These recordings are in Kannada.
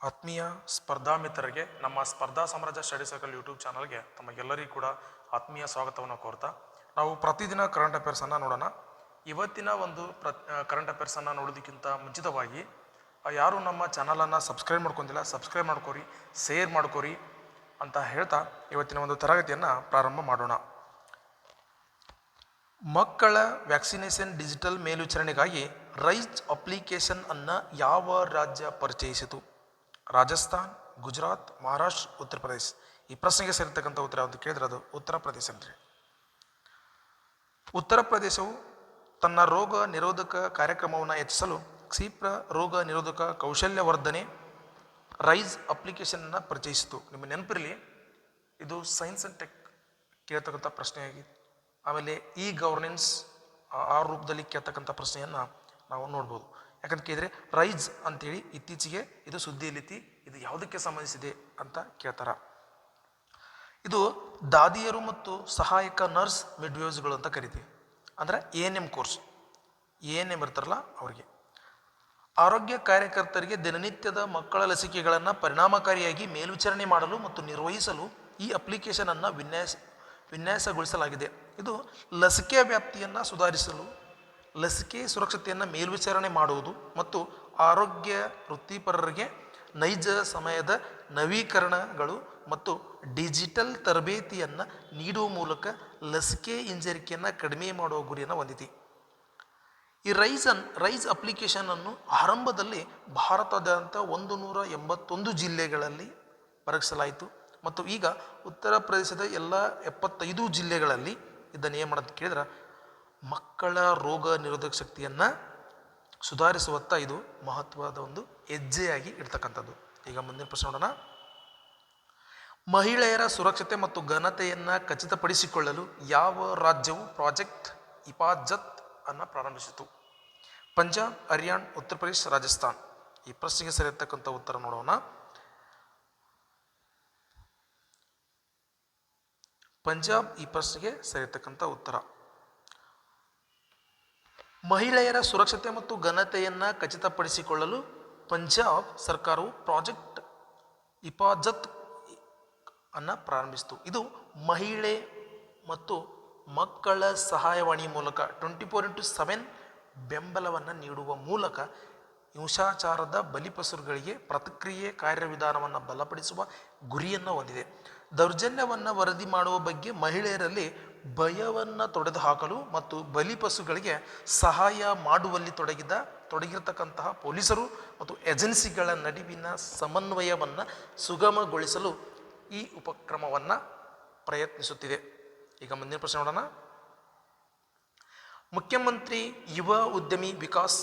ಆತ್ಮೀಯ ಸ್ಪರ್ಧಾ ಮಿತ್ರರಿಗೆ ನಮ್ಮ ಸ್ಪರ್ಧಾ ಸಾಮ್ರಾಜ್ಯ ಸ್ಟಡಿ ಸರ್ಕಲ್ ಯೂಟ್ಯೂಬ್ ಚಾನಲ್ಗೆ ತಮಗೆಲ್ಲರಿಗೂ ಕೂಡ ಆತ್ಮೀಯ ಸ್ವಾಗತವನ್ನು ಕೋರ್ತಾ ನಾವು ಪ್ರತಿದಿನ ಕರೆಂಟ್ ಅಫೇರ್ಸನ್ನು ನೋಡೋಣ. ಇವತ್ತಿನ ಒಂದು ಕರೆಂಟ್ ಅಫೇರ್ಸನ್ನು ನೋಡೋದಕ್ಕಿಂತ ಮುಂಚಿತವಾಗಿ ಯಾರು ನಮ್ಮ ಚಾನಲನ್ನು ಸಬ್ಸ್ಕ್ರೈಬ್ ಮಾಡ್ಕೊಂಡಿಲ್ಲ ಸಬ್ಸ್ಕ್ರೈಬ್ ಮಾಡ್ಕೋರಿ, ಶೇರ್ ಮಾಡ್ಕೋರಿ ಅಂತ ಹೇಳ್ತಾ ಇವತ್ತಿನ ಒಂದು ತರಗತಿಯನ್ನು ಪ್ರಾರಂಭ ಮಾಡೋಣ. ಮಕ್ಕಳ ವ್ಯಾಕ್ಸಿನೇಷನ್ ಡಿಜಿಟಲ್ ಮೇಲ್ವಿಚಾರಣೆಗಾಗಿ ರೈಸ್ ಅಪ್ಲಿಕೇಶನ್ ಅನ್ನು ಯಾವ ರಾಜ್ಯ ಪರಿಚಯಿಸಿತು? ರಾಜಸ್ಥಾನ್, ಗುಜರಾತ್, ಮಹಾರಾಷ್ಟ್ರ, ಉತ್ತರ ಪ್ರದೇಶ. ಈ ಪ್ರಶ್ನೆಗೆ ಸೇರಿರ್ತಕ್ಕಂಥ ಉತ್ತರ ಯಾವುದು ಕೇಳಿದ್ರೆ ಅದು ಉತ್ತರ ಪ್ರದೇಶ ಅಂದರೆ. ಉತ್ತರ ಪ್ರದೇಶವು ತನ್ನ ರೋಗ ನಿರೋಧಕ ಕಾರ್ಯಕ್ರಮವನ್ನು ಹೆಚ್ಚಿಸಲು ಕ್ಷಿಪ್ರ ರೋಗ ನಿರೋಧಕ ಕೌಶಲ್ಯವರ್ಧನೆ ರೈಸ್ ಅಪ್ಲಿಕೇಶನ್ನ ಪರಿಚಯಿಸಿತು. ನಿಮ್ಮ ನೆನಪಿರಲಿ, ಇದು ಸೈನ್ಸ್ ಆ್ಯಂಡ್ ಟೆಕ್ ಕೇಳ್ತಕ್ಕಂಥ ಪ್ರಶ್ನೆಯಾಗಿದೆ. ಆಮೇಲೆ ಇ ಗವರ್ನೆನ್ಸ್ ಆ ರೂಪದಲ್ಲಿ ಕೇಳ್ತಕ್ಕಂಥ ಪ್ರಶ್ನೆಯನ್ನು ನಾವು ನೋಡ್ಬೋದು. ಯಾಕಂತ ಕೇಳಿದರೆ ರೈಸ್ ಅಂತೇಳಿ ಇತ್ತೀಚೆಗೆ ಇದು ಸುದ್ದಿಯಲ್ಲಿತಿ, ಇದು ಯಾವುದಕ್ಕೆ ಸಂಬಂಧಿಸಿದೆ ಅಂತ ಕೇಳ್ತಾರ. ಇದು ದಾದಿಯರು ಮತ್ತು ಸಹಾಯಕ ನರ್ಸ್ ಮಿಡ್ವೇಸ್ಗಳು ಅಂತ ಕರಿತೀವಿ. ಅಂದರೆ ANM ಕೋರ್ಸ್, ANM ಇರ್ತಾರಲ್ಲ ಅವರಿಗೆ. ಆರೋಗ್ಯ ಕಾರ್ಯಕರ್ತರಿಗೆ ದಿನನಿತ್ಯದ ಮಕ್ಕಳ ಲಸಿಕೆಗಳನ್ನು ಪರಿಣಾಮಕಾರಿಯಾಗಿ ಮೇಲ್ವಿಚಾರಣೆ ಮಾಡಲು ಮತ್ತು ನಿರ್ವಹಿಸಲು ಈ ಅಪ್ಲಿಕೇಶನನ್ನು ವಿನ್ಯಾಸಗೊಳಿಸಲಾಗಿದೆ. ಇದು ಲಸಿಕೆ ವ್ಯಾಪ್ತಿಯನ್ನು ಸುಧಾರಿಸಲು, ಲಸಿಕೆ ಸುರಕ್ಷತೆಯನ್ನು ಮೇಲ್ವಿಚಾರಣೆ ಮಾಡುವುದು ಮತ್ತು ಆರೋಗ್ಯ ವೃತ್ತಿಪರರಿಗೆ ನೈಜ ಸಮಯದ ನವೀಕರಣಗಳು ಮತ್ತು ಡಿಜಿಟಲ್ ತರಬೇತಿಯನ್ನು ನೀಡುವ ಮೂಲಕ ಲಸಿಕೆ ಹಿಂಜರಿಕೆಯನ್ನು ಕಡಿಮೆ ಮಾಡುವ ಗುರಿಯನ್ನು ಹೊಂದಿದೆ. ಈ ರೈಸ್ ಅಪ್ಲಿಕೇಶನನ್ನು ಆರಂಭದಲ್ಲಿ ಭಾರತದಾದ್ಯಂತ 181 ಜಿಲ್ಲೆಗಳಲ್ಲಿ ಪರೀಕ್ಷಿಸಲಾಯಿತು ಮತ್ತು ಈಗ ಉತ್ತರ ಪ್ರದೇಶದ ಎಲ್ಲ 75 ಜಿಲ್ಲೆಗಳಲ್ಲಿ ಇದನ್ನು ಏನು ಮಾಡೋದು ಕೇಳಿದ್ರೆ ಮಕ್ಕಳ ರೋಗ ನಿರೋಧಕ ಶಕ್ತಿಯನ್ನು ಸುಧಾರಿಸುವತ್ತ ಇದು ಮಹತ್ವದ ಒಂದು ಹೆಜ್ಜೆಯಾಗಿ ಇಡ್ತಕ್ಕಂಥದ್ದು. ಈಗ ಮುಂದಿನ ಪ್ರಶ್ನೆ ನೋಡೋಣ. ಮಹಿಳೆಯರ ಸುರಕ್ಷತೆ ಮತ್ತು ಘನತೆಯನ್ನು ಖಚಿತಪಡಿಸಿಕೊಳ್ಳಲು ಯಾವ ರಾಜ್ಯವು ಪ್ರಾಜೆಕ್ಟ್ ಹಿಫಾಜತ್ ಅನ್ನು ಪ್ರಾರಂಭಿಸಿತು? ಪಂಜಾಬ್, ಹರಿಯಾಣ, ಉತ್ತರ ಪ್ರದೇಶ, ರಾಜಸ್ಥಾನ್. ಈ ಪ್ರಶ್ನೆಗೆ ಸರಿಯತಕ್ಕಂಥ ಉತ್ತರ ನೋಡೋಣ. ಪಂಜಾಬ್ ಈ ಪ್ರಶ್ನೆಗೆ ಸರಿಯತಕ್ಕಂಥ ಉತ್ತರ. ಮಹಿಳೆಯರ ಸುರಕ್ಷತೆ ಮತ್ತು ಘನತೆಯನ್ನು ಖಚಿತಪಡಿಸಿಕೊಳ್ಳಲು ಪಂಜಾಬ್ ಸರ್ಕಾರವು ಪ್ರಾಜೆಕ್ಟ್ ಹಿಫಾಜತ್ ಅನ್ನು ಪ್ರಾರಂಭಿಸಿತು. ಇದು ಮಹಿಳೆ ಮತ್ತು ಮಕ್ಕಳ ಸಹಾಯವಾಣಿ ಮೂಲಕ 24x7 ಬೆಂಬಲವನ್ನು ನೀಡುವ ಮೂಲಕ ಹಿಂಸಾಚಾರದ ಬಲಿಪಶುಗಳಿಗೆ ಪ್ರತಿಕ್ರಿಯೆ ಕಾರ್ಯವಿಧಾನವನ್ನು ಬಲಪಡಿಸುವ ಗುರಿಯನ್ನು ಹೊಂದಿದೆ. ದೌರ್ಜನ್ಯವನ್ನು ವರದಿ ಮಾಡುವ ಬಗ್ಗೆ ಮಹಿಳೆಯರಲ್ಲಿ ಭಯವನ್ನು ತೊಡೆದುಹಾಕಲು ಮತ್ತು ಬಲಿಪಶುಗಳಿಗೆ ಸಹಾಯ ಮಾಡುವಲ್ಲಿ ತೊಡಗಿರತಕ್ಕಂತಹ ಪೊಲೀಸರು ಮತ್ತು ಏಜೆನ್ಸಿಗಳ ನಡುವಿನ ಸಮನ್ವಯವನ್ನು ಸುಗಮಗೊಳಿಸಲು ಈ ಉಪಕ್ರಮವನ್ನು ಪ್ರಯತ್ನಿಸುತ್ತಿದೆ. ಈಗ ಮುಂದಿನ ಪ್ರಶ್ನೆ ನೋಡೋಣ. ಮುಖ್ಯಮಂತ್ರಿ ಯುವ ಉದ್ಯಮಿ ವಿಕಾಸ್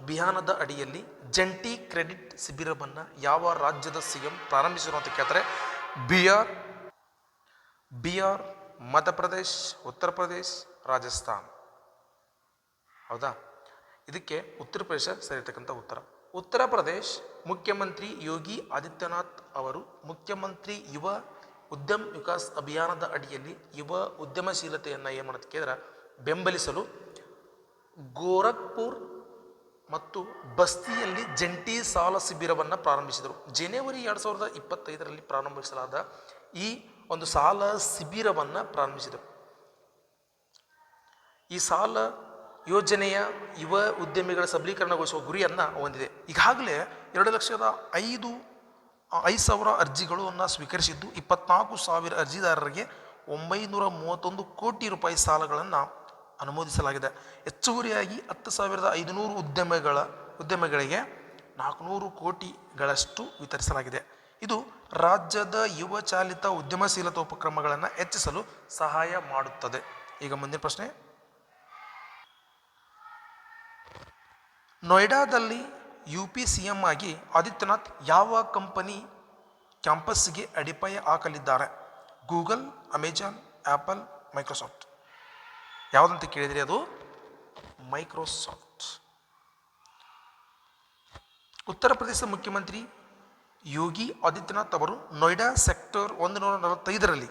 ಅಭಿಯಾನದ ಅಡಿಯಲ್ಲಿ ಜಂಟಿ ಕ್ರೆಡಿಟ್ ಶಿಬಿರವನ್ನು ಯಾವ ರಾಜ್ಯದ CM ಪ್ರಾರಂಭಿಸಿರು ಅಂತ ಕೇಳ್ತಾರೆ? ಬಿಹಾರ್, ಮಧ್ಯಪ್ರದೇಶ್, ಉತ್ತರ ಪ್ರದೇಶ್, ರಾಜಸ್ಥಾನ್. ಹೌದಾ? ಇದಕ್ಕೆ ಉತ್ತರ ಪ್ರದೇಶ ಸರಿಯತಕ್ಕಂಥ ಉತ್ತರ. ಉತ್ತರ ಪ್ರದೇಶ್ ಮುಖ್ಯಮಂತ್ರಿ ಯೋಗಿ ಆದಿತ್ಯನಾಥ್ ಅವರು ಮುಖ್ಯಮಂತ್ರಿ ಯುವ ಉದ್ಯಮ ವಿಕಾಸ್ ಅಭಿಯಾನದ ಅಡಿಯಲ್ಲಿ ಯುವ ಉದ್ಯಮಶೀಲತೆಯನ್ನು ಏನು ಮಾಡೋದು ಕೇಳಿದ್ರೆ ಬೆಂಬಲಿಸಲು ಗೋರಖ್ಪುರ್ ಮತ್ತು ಬಸ್ತಿಯಲ್ಲಿ ಜಂಟಿ ಸಾಲ ಶಿಬಿರವನ್ನು ಪ್ರಾರಂಭಿಸಿದರು. ಜನವರಿ 2025ರಲ್ಲಿ ಪ್ರಾರಂಭಿಸಲಾದ ಈ ಒಂದು ಸಾಲ ಶಿಬಿರವನ್ನು ಪ್ರಾರಂಭಿಸಿದರು. ಈ ಸಾಲ ಯೋಜನೆಯ ಯುವ ಉದ್ಯಮಿಗಳ ಸಬಲೀಕರಣಗೊಳಿಸುವ ಗುರಿಯನ್ನು ಹೊಂದಿದೆ. ಈಗಾಗಲೇ 2,05,000 ಅರ್ಜಿಗಳನ್ನು ಸ್ವೀಕರಿಸಿದ್ದು 24,000 ಅರ್ಜಿದಾರರಿಗೆ 931 ಕೋಟಿ ರೂಪಾಯಿ ಸಾಲಗಳನ್ನು ಅನುಮೋದಿಸಲಾಗಿದೆ. ಹೆಚ್ಚುವರಿಯಾಗಿ 10,500 ಉದ್ಯಮಿಗಳಿಗೆ 400 ಕೋಟಿಗಳಷ್ಟು ವಿತರಿಸಲಾಗಿದೆ. ಇದು ರಾಜ್ಯದ ಯುವ ಚಾಲಿತ ಉದ್ಯಮಶೀಲತಾ ಉಪಕ್ರಮಗಳನ್ನು ಹೆಚ್ಚಿಸಲು ಸಹಾಯ ಮಾಡುತ್ತದೆ. ಈಗ ಮುಂದಿನ ಪ್ರಶ್ನೆ. ನೋಯ್ಡಾದಲ್ಲಿ UP CM ಆಗಿ ಆದಿತ್ಯನಾಥ್ ಯಾವ ಕಂಪನಿ ಕ್ಯಾಂಪಸ್ಗೆ ಅಡಿಪಾಯ ಹಾಕಲಿದ್ದಾರೆ? Google, Amazon, Apple, Microsoft. ಯಾವುದಂತ ಕೇಳಿದರೆ ಅದು ಮೈಕ್ರೋಸಾಫ್ಟ್. ಉತ್ತರ ಪ್ರದೇಶ ಮುಖ್ಯಮಂತ್ರಿ ಯೋಗಿ ಆದಿತ್ಯನಾಥ್ ಅವರು ನೋಯ್ಡಾ ಸೆಕ್ಟರ್ 145ರಲ್ಲಿ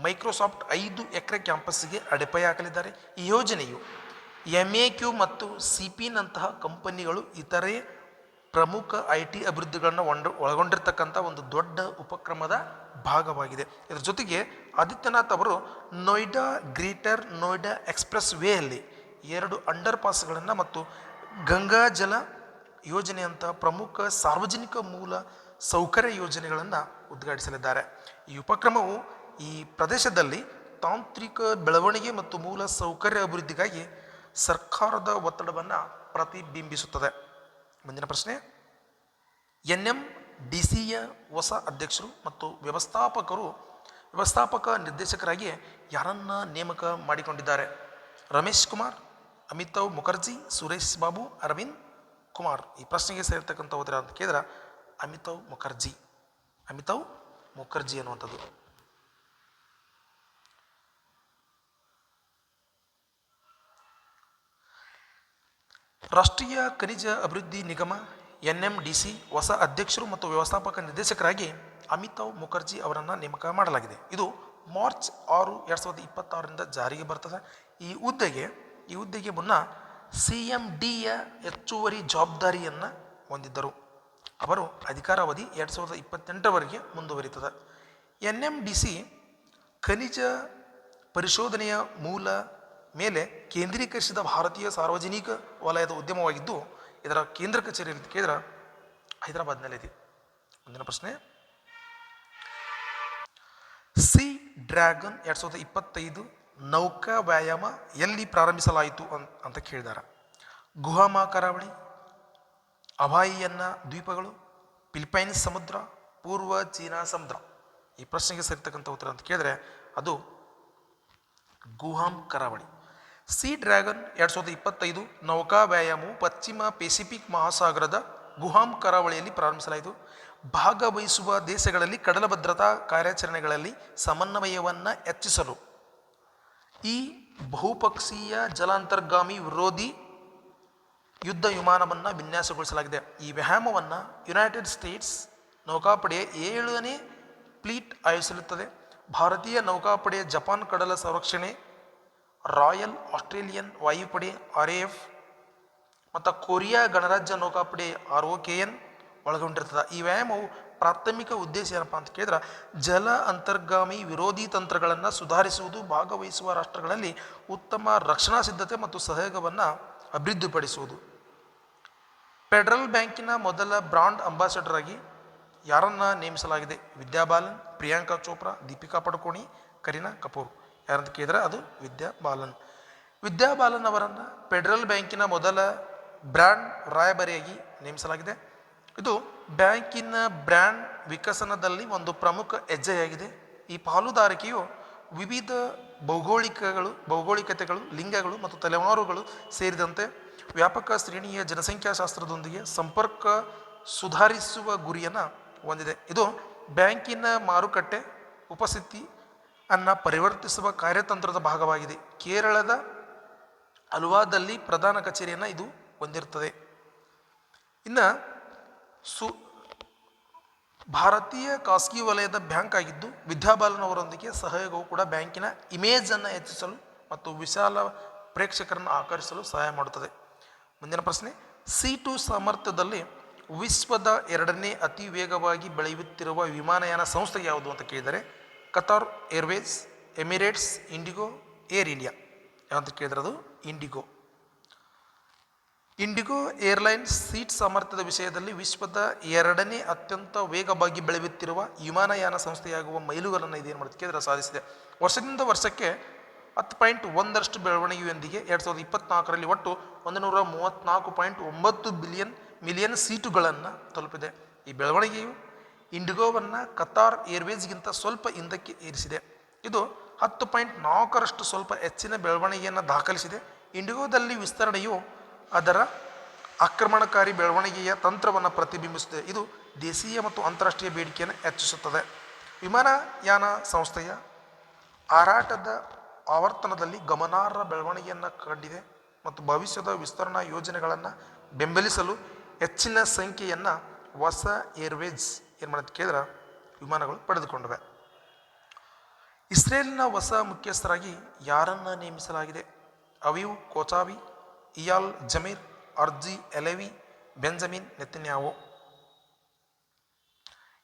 ಮೈಕ್ರೋಸಾಫ್ಟ್ 5 ಎಕರೆ ಕ್ಯಾಂಪಸ್ಗೆ ಅಡಿಪಾಯ ಹಾಕಲಿದ್ದಾರೆ. ಈ ಯೋಜನೆಯು MAQ ಮತ್ತು CP ನಂತಹ ಕಂಪನಿಗಳು ಇತರೆ ಪ್ರಮುಖ IT ಅಭಿವೃದ್ಧಿಗಳನ್ನು ಒಳಗೊಂಡಿರ್ತಕ್ಕಂಥ ಒಂದು ದೊಡ್ಡ ಉಪಕ್ರಮದ ಭಾಗವಾಗಿದೆ. ಇದರ ಜೊತೆಗೆ ಆದಿತ್ಯನಾಥ್ ಅವರು ನೋಯ್ಡಾ ಗ್ರೇಟರ್ ನೋಯ್ಡಾ ಎಕ್ಸ್ಪ್ರೆಸ್ ವೇಯಲ್ಲಿ 2 ಅಂಡರ್ ಪಾಸ್ಗಳನ್ನು ಮತ್ತು ಗಂಗಾ ಜಲ ಯೋಜನೆಯಂಥ ಪ್ರಮುಖ ಸಾರ್ವಜನಿಕ ಮೂಲ ಸೌಕರ್ಯ ಯೋಜನೆಗಳನ್ನು ಉದ್ಘಾಟಿಸಲಿದ್ದಾರೆ. ಈ ಉಪಕ್ರಮವು ಈ ಪ್ರದೇಶದಲ್ಲಿ ತಾಂತ್ರಿಕ ಬೆಳವಣಿಗೆ ಮತ್ತು ಮೂಲ ಸೌಕರ್ಯ ಅಭಿವೃದ್ಧಿಗಾಗಿ ಸರ್ಕಾರದ ಒತ್ತಡವನ್ನು ಪ್ರತಿಬಿಂಬಿಸುತ್ತದೆ. ಮುಂದಿನ ಪ್ರಶ್ನೆ, NMDCಯ ಹೊಸ ಅಧ್ಯಕ್ಷರು ಮತ್ತು ವ್ಯವಸ್ಥಾಪಕ ನಿರ್ದೇಶಕರಾಗಿ ಯಾರನ್ನ ನೇಮಕ ಮಾಡಿಕೊಂಡಿದ್ದಾರೆ? ರಮೇಶ್ ಕುಮಾರ್, ಅಮಿತಾವ್ ಮುಖರ್ಜಿ, ಸುರೇಶ್ ಬಾಬು, ಅರವಿಂದ್ ಕುಮಾರ್. ಈ ಪ್ರಶ್ನೆಗೆ ಸೇರ್ತಕ್ಕಂಥ ಉತ್ತರ ಅಂತ ಕೇಳಿದ್ರೆ ಅಮಿತಾವ್ ಮುಖರ್ಜಿ ಅನ್ನುವಂಥದ್ದು. ರಾಷ್ಟ್ರೀಯ ಖನಿಜ ಅಭಿವೃದ್ಧಿ ನಿಗಮ NMDC ಹೊಸ ಅಧ್ಯಕ್ಷರು ಮತ್ತು ವ್ಯವಸ್ಥಾಪಕ ನಿರ್ದೇಶಕರಾಗಿ ಅಮಿತಾವ್ ಮುಖರ್ಜಿ ಅವರನ್ನು ನೇಮಕ ಮಾಡಲಾಗಿದೆ. ಇದು ಮಾರ್ಚ್ 6, 2026ರಿಂದ ಜಾರಿಗೆ ಬರ್ತದೆ. ಈ ಹುದ್ದೆಗೆ ಮುನ್ನ CMDಯ ಹೆಚ್ಚುವರಿ ಜವಾಬ್ದಾರಿಯನ್ನು ಹೊಂದಿದ್ದರು. ಅವರು ಅಧಿಕಾರಾವಧಿ 2028ರವರೆಗೆ ಮುಂದುವರಿತದೆ. NMDC ಖನಿಜ ಪರಿಶೋಧನೆಯ ಮೂಲ ಮೇಲೆ ಕೇಂದ್ರೀಕರಿಸಿದ ಭಾರತೀಯ ಸಾರ್ವಜನಿಕ ವಲಯದ ಉದ್ಯಮವಾಗಿದ್ದು, ಇದರ ಕೇಂದ್ರ ಕಚೇರಿಯಲ್ಲಿ ಕೇಂದ್ರ ಹೈದರಾಬಾದ್ನಲ್ಲಿದೆ. ಮುಂದಿನ ಪ್ರಶ್ನೆ, ಸೀ ಡ್ರ್ಯಾಗನ್ 2025 ನೌಕಾ ವ್ಯಾಯಾಮ ಎಲ್ಲಿ ಪ್ರಾರಂಭಿಸಲಾಯಿತು ಅಂತ ಕೇಳಿದ್ದಾರೆ? ಗುಹಾಮ ಕರಾವಳಿ, ಹವಾಯಿಯನ್ನ ದ್ವೀಪಗಳು, ಫಿಲಿಪೈನ್ಸ್ ಸಮುದ್ರ, ಪೂರ್ವ ಚೀನಾ ಸಮುದ್ರ. ಈ ಪ್ರಶ್ನೆಗೆ ಸೇರ್ತಕ್ಕಂಥ ಉತ್ತರ ಅಂತ ಕೇಳಿದ್ರೆ ಅದು ಗುಹಾಮ್ ಕರಾವಳಿ. ಸೀ ಡ್ರ್ಯಾಗನ್ 2025 ನೌಕಾ ವ್ಯಾಯಾಮವು ಪಶ್ಚಿಮ ಪೆಸಿಫಿಕ್ ಮಹಾಸಾಗರದ ಗುಹಾಮ್ ಕರಾವಳಿಯಲ್ಲಿ ಪ್ರಾರಂಭಿಸಲಾಯಿತು. ಭಾಗವಹಿಸುವ ದೇಶಗಳಲ್ಲಿ ಕಡಲ ಭದ್ರತಾ ಕಾರ್ಯಾಚರಣೆಗಳಲ್ಲಿ ಸಮನ್ವಯವನ್ನು ಹೆಚ್ಚಿಸಲು ಈ ಬಹುಪಕ್ಷೀಯ ಜಲಾಂತರ್ಗಾಮಿ ವಿರೋಧಿ ಯುದ್ಧ ವಿಮಾನವನ್ನು ವಿನ್ಯಾಸಗೊಳಿಸಲಾಗಿದೆ. ಈ ವ್ಯಾಯಾಮವನ್ನು ಯುನೈಟೆಡ್ ಸ್ಟೇಟ್ಸ್ ನೌಕಾಪಡೆಯ 7ನೇ ಫ್ಲೀಟ್ ಆಯೋಜಿಸಲಿರುತ್ತದೆ. ಭಾರತೀಯ ನೌಕಾಪಡೆಯ ಜಪಾನ್ ಕಡಲ ಸಂರಕ್ಷಣೆ, ರಾಯಲ್ ಆಸ್ಟ್ರೇಲಿಯನ್ ವಾಯುಪಡೆ RAF ಮತ್ತು ಕೊರಿಯಾ ಗಣರಾಜ್ಯ ನೌಕಾಪಡೆ ROKN ಒಳಗೊಂಡಿರ್ತದೆ. ಈ ವ್ಯಾಯಾಮವು ಪ್ರಾಥಮಿಕ ಉದ್ದೇಶ ಏನಪ್ಪ ಅಂತ ಕೇಳಿದ್ರೆ ಜಲ ಅಂತರ್ಗಾಮಿ ವಿರೋಧಿ ತಂತ್ರಗಳನ್ನು ಸುಧಾರಿಸುವುದು, ಭಾಗವಹಿಸುವ ರಾಷ್ಟ್ರಗಳಲ್ಲಿ ಉತ್ತಮ ರಕ್ಷಣಾ ಸಿದ್ಧತೆ ಮತ್ತು ಸಹಯೋಗವನ್ನು ಅಭಿವೃದ್ಧಿಪಡಿಸುವುದು. ಫೆಡರಲ್ ಬ್ಯಾಂಕಿನ ಮೊದಲ ಬ್ರಾಂಡ್ ಅಂಬಾಸಡರ್ ಆಗಿ ಯಾರನ್ನು ನೇಮಿಸಲಾಗಿದೆ? ವಿದ್ಯಾ ಬಾಲನ್, ಪ್ರಿಯಾಂಕಾ ಚೋಪ್ರಾ, ದೀಪಿಕಾ ಪಡುಕೋಣೆ, ಕರೀನಾ ಕಪೂರ್. ಯಾರಂತ ಕೇಳಿದ್ರೆ ಅದು ವಿದ್ಯಾ ಬಾಲನ್ ಅವರನ್ನು ಫೆಡರಲ್ ಬ್ಯಾಂಕಿನ ಮೊದಲ ಬ್ರ್ಯಾಂಡ್ ರಾಯಭಾರಿಯಾಗಿ ನೇಮಿಸಲಾಗಿದೆ. ಇದು ಬ್ಯಾಂಕಿನ ಬ್ರ್ಯಾಂಡ್ ವಿಕಸನದಲ್ಲಿ ಒಂದು ಪ್ರಮುಖ ಹೆಜ್ಜೆಯಾಗಿದೆ. ಈ ಪಾಲುದಾರಿಕೆಯು ವಿವಿಧ ಭೌಗೋಳಿಕತೆಗಳು, ಲಿಂಗಗಳು ಮತ್ತು ತಲೆಮಾರುಗಳು ಸೇರಿದಂತೆ ವ್ಯಾಪಕ ಶ್ರೇಣಿಯ ಜನಸಂಖ್ಯಾಶಾಸ್ತ್ರದೊಂದಿಗೆ ಸಂಪರ್ಕ ಸುಧಾರಿಸುವ ಗುರಿಯನ್ನು ಹೊಂದಿದೆ. ಇದು ಬ್ಯಾಂಕಿನ ಮಾರುಕಟ್ಟೆ ಉಪಸ್ಥಿತಿ ಪರಿವರ್ತಿಸುವ ಕಾರ್ಯತಂತ್ರದ ಭಾಗವಾಗಿದೆ. ಕೇರಳದ ಅಲ್ವಾದಲ್ಲಿ ಪ್ರಧಾನ ಕಚೇರಿಯನ್ನು ಇದು ಹೊಂದಿರುತ್ತದೆ. ಇನ್ನು ಭಾರತೀಯ ಖಾಸಗಿ ವಲಯದ ಬ್ಯಾಂಕ್ ಆಗಿದ್ದು, ವಿದ್ಯಾ ಬಾಲನ್ ಅವರೊಂದಿಗೆ ಸಹಯೋಗವು ಕೂಡ ಬ್ಯಾಂಕಿನ ಇಮೇಜನ್ನು ಹೆಚ್ಚಿಸಲು ಮತ್ತು ವಿಶಾಲ ಪ್ರೇಕ್ಷಕರನ್ನು ಆಕರ್ಷಿಸಲು ಸಹಾಯ ಮಾಡುತ್ತದೆ. ಮುಂದಿನ ಪ್ರಶ್ನೆ, C2 ಸಾಮರ್ಥ್ಯದಲ್ಲಿ ವಿಶ್ವದ 2ನೇ ಅತಿ ವೇಗವಾಗಿ ಬೆಳೆಯುತ್ತಿರುವ ವಿಮಾನಯಾನ ಸಂಸ್ಥೆ ಯಾವುದು ಅಂತ ಕೇಳಿದರೆ Qatar Airways, Emirates, IndiGo, Air India. ಯಾವಂತ ಕೇಳಿದ್ರೆ ಅದು ಇಂಡಿಗೋ ಏರ್ಲೈನ್ಸ್ ಸೀಟ್ ಸಾಮರ್ಥ್ಯದ ವಿಷಯದಲ್ಲಿ ವಿಶ್ವದ 2ನೇ ಅತ್ಯಂತ ವೇಗವಾಗಿ ಬೆಳೆಯುತ್ತಿರುವ ವಿಮಾನಯಾನ ಸಂಸ್ಥೆಯಾಗುವ ಮೈಲುಗಲ್ಲನ್ನು ಇದೇನು ಮಾಡುತ್ತೆ ಕೇಳಿದ್ರೆ ಸಾಧಿಸಿದೆ. ವರ್ಷದಿಂದ ವರ್ಷಕ್ಕೆ 10.1ರಷ್ಟು ಬೆಳವಣಿಗೆಯೊಂದಿಗೆ 2024ರಲ್ಲಿ ಒಟ್ಟು 134.9 ಮಿಲಿಯನ್ ಸೀಟುಗಳನ್ನು ತಲುಪಿದೆ. ಈ ಬೆಳವಣಿಗೆಯು ಇಂಡಿಗೋವನ್ನು ಕತಾರ್ ಏರ್ವೇಸ್ಗಿಂತ ಸ್ವಲ್ಪ ಹಿಂದಕ್ಕೆ ಏರಿಸಿದೆ. ಇದು 10.4ರಷ್ಟು ಸ್ವಲ್ಪ ಹೆಚ್ಚಿನ ಬೆಳವಣಿಗೆಯನ್ನು ದಾಖಲಿಸಿದೆ. ಇಂಡಿಗೋದಲ್ಲಿ ವಿಸ್ತರಣೆಯು ಅದರ ಆಕ್ರಮಣಕಾರಿ ಬೆಳವಣಿಗೆಯ ತಂತ್ರವನ್ನು ಪ್ರತಿಬಿಂಬಿಸುತ್ತದೆ. ಇದು ದೇಶೀಯ ಮತ್ತು ಅಂತಾರಾಷ್ಟ್ರೀಯ ಬೇಡಿಕೆಯನ್ನು ಹೆಚ್ಚಿಸುತ್ತದೆ. ವಿಮಾನಯಾನ ಸಂಸ್ಥೆಯ ಹಾರಾಟದ ಆವರ್ತನದಲ್ಲಿ ಗಮನಾರ್ಹ ಬೆಳವಣಿಗೆಯನ್ನು ಕಂಡಿದೆ ಮತ್ತು ಭವಿಷ್ಯದ ವಿಸ್ತರಣಾ ಯೋಜನೆಗಳನ್ನು ಬೆಂಬಲಿಸಲು ಹೆಚ್ಚಿನ ಸಂಖ್ಯೆಯನ್ನು ಹೊಸ ಏರ್ವೇಸ್ ಏನು ಮಾಡೋದು ಕೇಳಿದ್ರೆ ವಿಮಾನಗಳು ಪಡೆದುಕೊಂಡಿವೆ. ಇಸ್ರೇಲ್ನ ಹೊಸ ಮುಖ್ಯಸ್ಥರಾಗಿ ಯಾರನ್ನು ನೇಮಿಸಲಾಗಿದೆ? ಅವೀವ್ ಕೋಚಾವಿ, ಇಯಾಲ್ ಜಮೀರ್, ಅರ್ಜಿ ಎಲೆವಿ, ಬೆಂಜಮಿನ್ ನೆತನ್ಯಾಹು.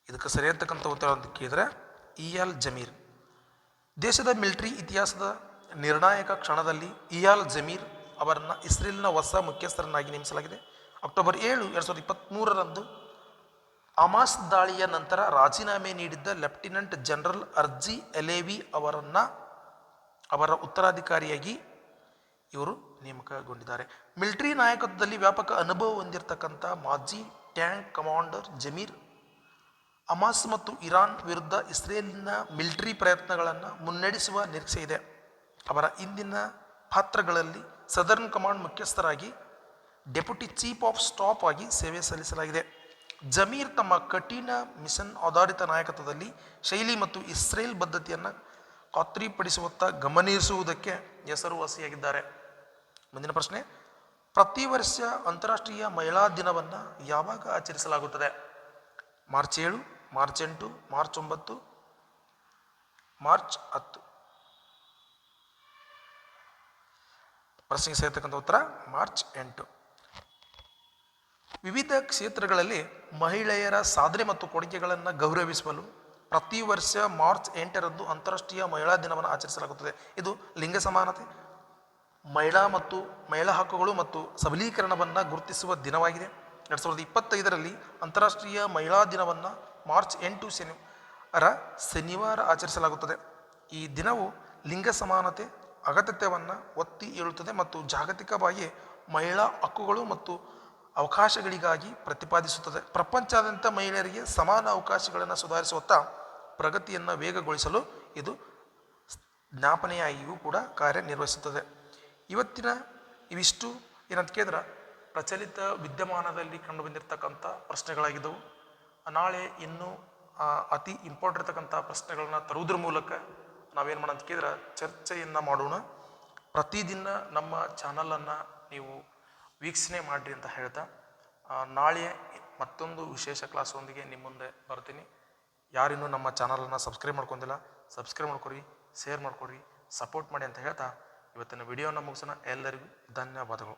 ಇದಕ್ಕೆ ಸರಿಯಾಗಿರ್ತಕ್ಕಂಥ ಉತ್ತರ ಅಂತ ಕೇಳಿದ್ರೆ ಇಯಾಲ್ ಜಮೀರ್. ದೇಶದ ಮಿಲಿಟರಿ ಇತಿಹಾಸದ ನಿರ್ಣಾಯಕ ಕ್ಷಣದಲ್ಲಿ ಇಯಾಲ್ ಜಮೀರ್ ಅವರನ್ನು ಇಸ್ರೇಲ್ನ ಹೊಸ ಮುಖ್ಯಸ್ಥರನ್ನಾಗಿ ನೇಮಿಸಲಾಗಿದೆ. ಅಕ್ಟೋಬರ್ 7, 2023ರಂದು ಹಮಾಸ್ ದಾಳಿಯ ನಂತರ ರಾಜೀನಾಮೆ ನೀಡಿದ್ದ ಲೆಫ್ಟಿನೆಂಟ್ ಜನರಲ್ ಅರ್ಜಿ ಎಲೇವಿ ಅವರ ಉತ್ತರಾಧಿಕಾರಿಯಾಗಿ ಇವರು ನೇಮಕಗೊಂಡಿದ್ದಾರೆ. ಮಿಲಿಟರಿ ನಾಯಕತ್ವದಲ್ಲಿ ವ್ಯಾಪಕ ಅನುಭವ ಹೊಂದಿರತಕ್ಕಂಥ ಮಾಜಿ ಟ್ಯಾಂಕ್ ಕಮಾಂಡರ್ ಜಮೀರ್ ಹಮಾಸ್ ಮತ್ತು ಇರಾನ್ ವಿರುದ್ಧ ಇಸ್ರೇಲಿನ ಮಿಲಿಟರಿ ಪ್ರಯತ್ನಗಳನ್ನು ಮುನ್ನಡೆಸುವ ನಿರೀಕ್ಷೆ ಇದೆ. ಅವರ ಹಿಂದಿನ ಪಾತ್ರಗಳಲ್ಲಿ ಸದರ್ನ್ ಕಮಾಂಡ್ ಮುಖ್ಯಸ್ಥರಾಗಿ, ಡೆಪ್ಯೂಟಿ ಚೀಫ್ ಆಫ್ ಸ್ಟಾಫ್ ಆಗಿ ಸೇವೆ ಸಲ್ಲಿಸಲಾಗಿದೆ. ಜಮೀರ್ ತಮ್ಮ ಕಠಿಣ ಮಿಷನ್ ಆಧಾರಿತ ನಾಯಕತ್ವದಲ್ಲಿ ಶೈಲಿ ಮತ್ತು ಇಸ್ರೇಲ್ ಬದ್ಧತೆಯನ್ನು ಖಾತ್ರಿಪಡಿಸುವತ್ತ ಗಮನಿಸುವುದಕ್ಕೆ ಹೆಸರುವಾಸಿಯಾಗಿದ್ದಾರೆ. ಮುಂದಿನ ಪ್ರಶ್ನೆ, ಪ್ರತಿ ವರ್ಷ ಅಂತಾರಾಷ್ಟ್ರೀಯ ಮಹಿಳಾ ದಿನವನ್ನು ಯಾವಾಗ ಆಚರಿಸಲಾಗುತ್ತದೆ? March 7, March 8, March 9, March 10. ಪ್ರಶ್ನೆಗೆ ಸೇರ್ತಕ್ಕಂಥ ಉತ್ತರ ಮಾರ್ಚ್ 8. ವಿವಿಧ ಕ್ಷೇತ್ರಗಳಲ್ಲಿ ಮಹಿಳೆಯರ ಸಾಧನೆ ಮತ್ತು ಕೊಡುಗೆಗಳನ್ನು ಗೌರವಿಸಲು ಪ್ರತಿ ವರ್ಷ ಮಾರ್ಚ್ 8ರಂದು ಅಂತಾರಾಷ್ಟ್ರೀಯ ಮಹಿಳಾ ದಿನವನ್ನು ಆಚರಿಸಲಾಗುತ್ತದೆ. ಇದು ಲಿಂಗ ಸಮಾನತೆ, ಮಹಿಳಾ ಹಕ್ಕುಗಳು ಮತ್ತು ಸಬಲೀಕರಣವನ್ನು ಗುರುತಿಸುವ ದಿನವಾಗಿದೆ. 2025ರಲ್ಲಿ ಅಂತಾರಾಷ್ಟ್ರೀಯ ಮಹಿಳಾ ದಿನವನ್ನು ಮಾರ್ಚ್ 8 ಶನಿವಾರ ಆಚರಿಸಲಾಗುತ್ತದೆ. ಈ ದಿನವು ಲಿಂಗ ಸಮಾನತೆ ಅಗತ್ಯತೆಯನ್ನು ಒತ್ತಿ ಹೇಳುತ್ತದೆ ಮತ್ತು ಜಾಗತಿಕವಾಗಿ ಮಹಿಳಾ ಹಕ್ಕುಗಳು ಮತ್ತು ಅವಕಾಶಗಳಿಗಾಗಿ ಪ್ರತಿಪಾದಿಸುತ್ತದೆ. ಪ್ರಪಂಚಾದ್ಯಂತ ಮಹಿಳೆಯರಿಗೆ ಸಮಾನ ಅವಕಾಶಗಳನ್ನು ಸುಧಾರಿಸುವತ್ತ ಪ್ರಗತಿಯನ್ನು ವೇಗಗೊಳಿಸಲು ಇದು ಜ್ಞಾಪನೆಯಾಗಿಯೂ ಕೂಡ ಕಾರ್ಯನಿರ್ವಹಿಸುತ್ತದೆ. ಇವಿಷ್ಟು ಏನಂತ ಕೇಳಿದ್ರೆ ಪ್ರಚಲಿತ ವಿದ್ಯಮಾನದಲ್ಲಿ ಕಂಡು ಬಂದಿರತಕ್ಕಂಥ ಪ್ರಶ್ನೆಗಳಾಗಿದ್ದವು. ನಾಳೆ ಇನ್ನೂ ಅತಿ ಇಂಪಾರ್ಟೆಂಟ್ ಇರ್ತಕ್ಕಂಥ ಪ್ರಶ್ನೆಗಳನ್ನ ತರುವುದ್ರ ಮೂಲಕ ನಾವೇನು ಮಾಡೋಣ ಅಂತ ಕೇಳಿದ್ರೆ ಚರ್ಚೆಯನ್ನು ಮಾಡೋಣ. ಪ್ರತಿದಿನ ನಮ್ಮ ಚಾನಲನ್ನು ನೀವು ವೀಕ್ಷಣೆ ಮಾಡಿರಿ ಅಂತ ಹೇಳ್ತಾ ನಾಳೆ ಮತ್ತೊಂದು ವಿಶೇಷ ಕ್ಲಾಸೊಂದಿಗೆ ನಿಮ್ಮ ಮುಂದೆ ಬರ್ತೀನಿ. ಯಾರಿನ್ನೂ ನಮ್ಮ ಚಾನಲನ್ನು ಸಬ್ಸ್ಕ್ರೈಬ್ ಮಾಡ್ಕೊಂಡಿಲ್ಲ, ಸಬ್ಸ್ಕ್ರೈಬ್ ಮಾಡ್ಕೊರಿ, ಶೇರ್ ಮಾಡ್ಕೊರಿ, ಸಪೋರ್ಟ್ ಮಾಡಿ ಅಂತ ಹೇಳ್ತಾ ಇವತ್ತಿನ ವಿಡಿಯೋನ ಮುಗಿಸೋಣ. ಎಲ್ಲರಿಗೂ ಧನ್ಯವಾದಗಳು.